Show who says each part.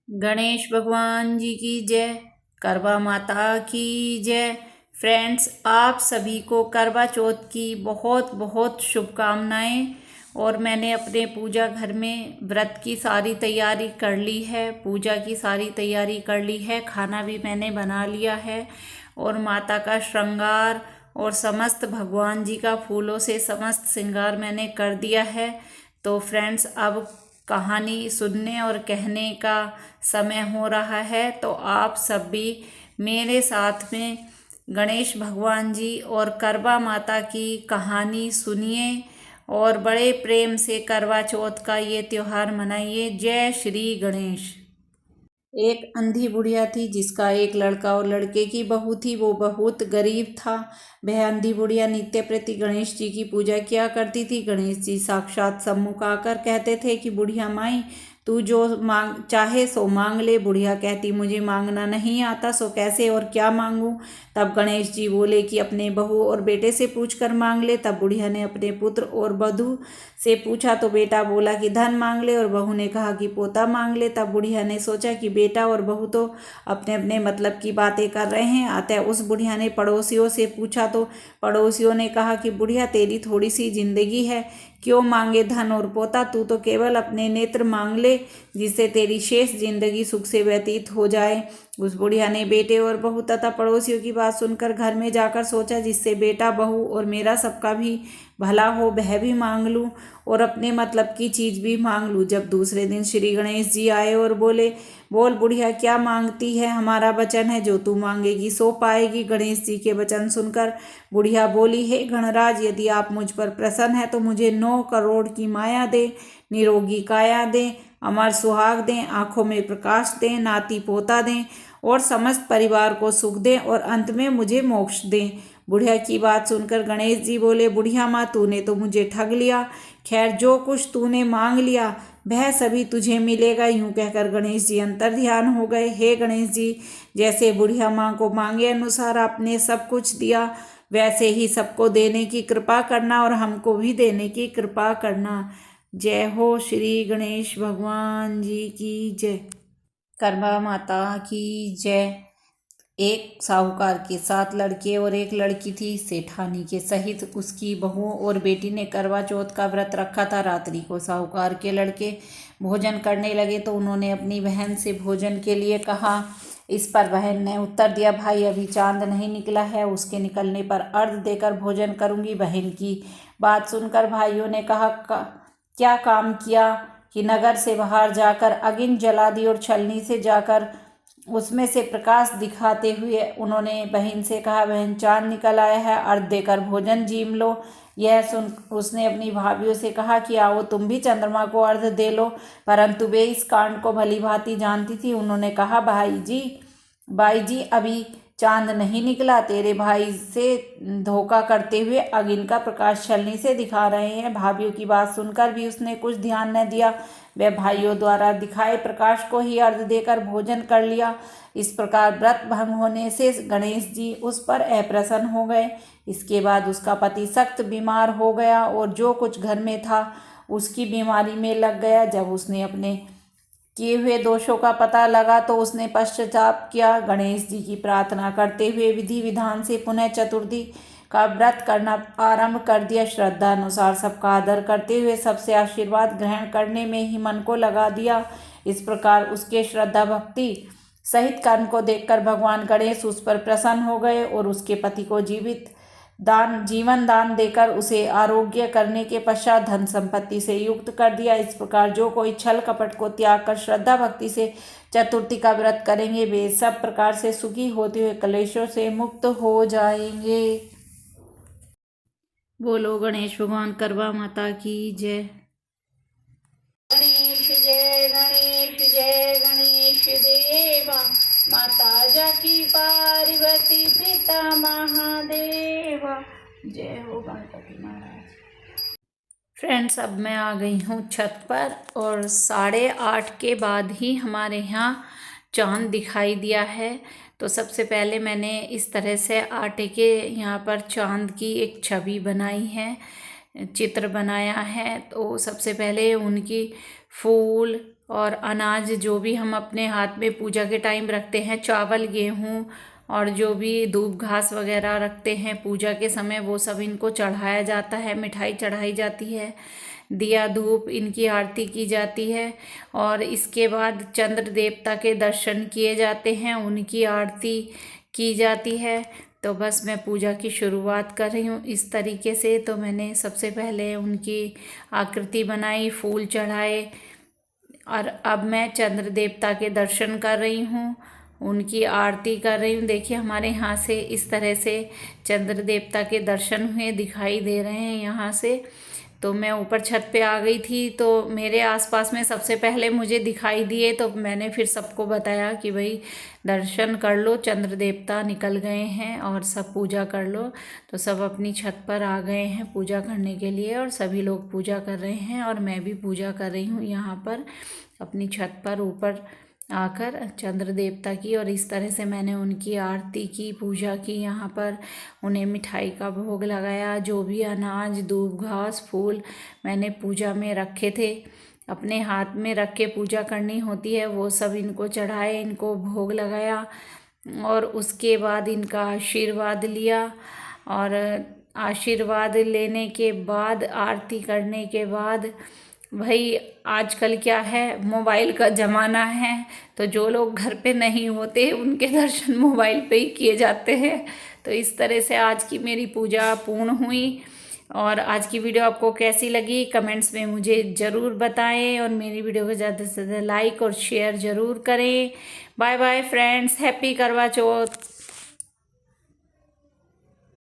Speaker 1: गणेश भगवान जी की जय। करवा माता की जय। फ्रेंड्स, आप सभी को करवा चौथ की बहुत बहुत शुभकामनाएं। और मैंने अपने पूजा घर में व्रत की सारी तैयारी कर ली है, पूजा की सारी तैयारी कर ली है, खाना भी मैंने बना लिया है और माता का श्रृंगार और समस्त भगवान जी का फूलों से समस्त श्रृंगार मैंने कर दिया है। तो फ्रेंड्स, अब कहानी सुनने और कहने का समय हो रहा है, तो आप सब भी मेरे साथ में गणेश भगवान जी और करवा माता की कहानी सुनिए और बड़े प्रेम से करवा चौथ का ये त्योहार मनाइए। जय श्री गणेश। एक अंधी बुढ़िया थी जिसका एक लड़का और लड़के की बहू थी। वो बहुत गरीब था। वह अंधी बुढ़िया नित्य प्रति गणेश जी की पूजा किया करती थी। गणेश जी साक्षात सम्मुख आकर कहते थे कि बुढ़िया माई, तू जो मांग चाहे सो मांग ले। बुढ़िया कहती, मुझे मांगना नहीं आता, सो कैसे और क्या मांगूं। तब गणेश जी बोले कि अपने बहू और बेटे से पूछ कर मांग ले। तब बुढ़िया ने अपने पुत्र और वधू से पूछा तो बेटा बोला कि धन मांग ले और बहू ने कहा कि पोता मांग ले। तब बुढ़िया ने सोचा कि बेटा और बहू तो अपने अपने मतलब की बातें कर रहे हैं। अतः उस बुढ़िया ने पड़ोसियों से पूछा तो पड़ोसियों ने कहा कि बुढ़िया, तेरी थोड़ी सी जिंदगी है, क्यों मांगे धन और पोता। तू तो केवल अपने नेत्र मांग ले, जिससे तेरी शेष जिंदगी सुख से व्यतीत हो जाए। उस बुढ़िया ने बेटे और बहू तथा पड़ोसियों की बात सुनकर घर में जाकर सोचा, जिससे बेटा बहू और मेरा सबका भी भला हो, वह भी मांग लूं और अपने मतलब की चीज भी मांग लूं। जब दूसरे दिन श्री गणेश जी आए और बोले, बोल बुढ़िया, क्या मांगती है? हमारा वचन है, जो तू मांगेगी सो पाएगी। गणेश जी के वचन सुनकर बुढ़िया बोली, हे गणराज, यदि आप मुझ पर प्रसन्न है तो मुझे 9 करोड़ की माया दे, निरोगी काया दें, अमर सुहाग दें, आंखों में प्रकाश दें, नाती पोता दें और समस्त परिवार को सुख दें और अंत में मुझे मोक्ष दें। बुढ़िया की बात सुनकर गणेश जी बोले, बुढ़िया माँ, तूने तो मुझे ठग लिया। खैर, जो कुछ तूने मांग लिया वह सभी तुझे मिलेगा। यूं कहकर गणेश जी अंतर ध्यान हो गए। हे गणेश जी, जैसे बुढ़िया माँ को मांगे अनुसार आपने सब कुछ दिया, वैसे ही सबको देने की कृपा करना और हमको भी देने की कृपा करना। जय हो श्री गणेश भगवान जी की जय। करवा माता की जय। एक साहूकार के 7 लड़के और एक लड़की थी। सेठानी के सहित उसकी बहू और बेटी ने करवा चौथ का व्रत रखा था। रात्रि को साहूकार के लड़के भोजन करने लगे तो उन्होंने अपनी बहन से भोजन के लिए कहा। इस पर बहन ने उत्तर दिया, भाई, अभी चांद नहीं निकला है, उसके निकलने पर अर्घ देकर भोजन करूंगी। बहन की बात सुनकर भाइयों ने कहा, क्या काम किया कि नगर से बाहर जाकर अगिन जला दी और छलनी से जाकर उसमें से प्रकाश दिखाते हुए उन्होंने बहन से कहा, बहन, चांद निकल आया है, अर्घ देकर भोजन जीम लो। यह सुन उसने अपनी भाभियों से कहा कि आओ तुम भी चंद्रमा को अर्घ दे लो, परंतु वे इस कांड को भली भांति जानती थी। उन्होंने कहा, भाई जी, अभी चांद नहीं निकला, तेरे भाई से धोखा करते हुए अगिन का प्रकाश छलनी से दिखा रहे हैं। भाभियों की बात सुनकर भी उसने कुछ ध्यान न दिया। वह भाइयों द्वारा दिखाए प्रकाश को ही अर्घ देकर भोजन कर लिया। इस प्रकार व्रत भंग होने से गणेश जी उस पर अप्रसन्न हो गए। इसके बाद उसका पति सख्त बीमार हो गया और जो कुछ घर में था उसकी बीमारी में लग गया। जब उसने अपने किए हुए दोषों का पता लगा तो उसने पश्चाताप किया। गणेश जी की प्रार्थना करते हुए विधि विधान से पुनः चतुर्थी का व्रत करना आरंभ कर दिया। श्रद्धा अनुसार सबका आदर करते हुए सबसे आशीर्वाद ग्रहण करने में ही मन को लगा दिया। इस प्रकार उसके श्रद्धा भक्ति सहित कर्म को देखकर भगवान गणेश उस पर प्रसन्न हो गए और उसके पति को जीवन दान देकर उसे आरोग्य करने के पश्चात धन संपत्ति से युक्त कर दिया। इस प्रकार जो कोई छल कपट को त्याग कर श्रद्धा भक्ति से चतुर्थी का व्रत करेंगे, वे सब प्रकार से सुखी होते हुए कलेशों से मुक्त हो जाएंगे। बोलो गणेश भगवान करवा माता की जय।
Speaker 2: गणेश जय गणेश जय गणेश देवा, माता जाकी पार्वती पिता महादेवा। जय हो गणपति महाराज।
Speaker 1: फ्रेंड्स, अब मैं आ गई हूँ छत पर और 8:30 के बाद ही हमारे यहाँ चांद दिखाई दिया है। तो सबसे पहले मैंने इस तरह से आटे के यहाँ पर चांद की एक छवि बनाई है, चित्र बनाया है। तो सबसे पहले उनकी फूल और अनाज जो भी हम अपने हाथ में पूजा के टाइम रखते हैं, चावल, गेहूँ और जो भी दूब घास वगैरह रखते हैं पूजा के समय, वो सब इनको चढ़ाया जाता है, मिठाई चढ़ाई जाती है, दिया धूप इनकी आरती की जाती है। और इसके बाद चंद्र देवता के दर्शन किए जाते हैं, उनकी आरती की जाती है। तो बस मैं पूजा की शुरुआत कर रही हूँ इस तरीके से। तो मैंने सबसे पहले उनकी आकृति बनाई, फूल चढ़ाए और अब मैं चंद्र देवता के दर्शन कर रही हूँ, उनकी आरती कर रही हूँ। देखिए हमारे यहाँ से इस तरह से चंद्र देवता के दर्शन हुए, दिखाई दे रहे हैं यहाँ से। तो मैं ऊपर छत पे आ गई थी, तो मेरे आसपास में सबसे पहले मुझे दिखाई दिए, तो मैंने फिर सबको बताया कि भाई दर्शन कर लो, चंद्र देवता निकल गए हैं और सब पूजा कर लो। तो सब अपनी छत पर आ गए हैं पूजा करने के लिए और सभी लोग पूजा कर रहे हैं और मैं भी पूजा कर रही हूँ यहाँ पर अपनी छत पर ऊपर आकर चंद्र देवता की। और इस तरह से मैंने उनकी आरती की, पूजा की, यहाँ पर उन्हें मिठाई का भोग लगाया, जो भी अनाज, दूब घास, फूल मैंने पूजा में रखे थे, अपने हाथ में रख के पूजा करनी होती है, वो सब इनको चढ़ाए, इनको भोग लगाया और उसके बाद इनका आशीर्वाद लिया। और आशीर्वाद लेने के बाद, आरती करने के बाद, भाई आजकल क्या है, मोबाइल का ज़माना है, तो जो लोग घर पे नहीं होते उनके दर्शन मोबाइल पे ही किए जाते हैं। तो इस तरह से आज की मेरी पूजा पूर्ण हुई। और आज की वीडियो आपको कैसी लगी कमेंट्स में मुझे ज़रूर बताएं और मेरी वीडियो को ज़्यादा से ज़्यादा लाइक और शेयर ज़रूर करें। बाय बाय फ्रेंड्स, हैप्पी करवा चौथ।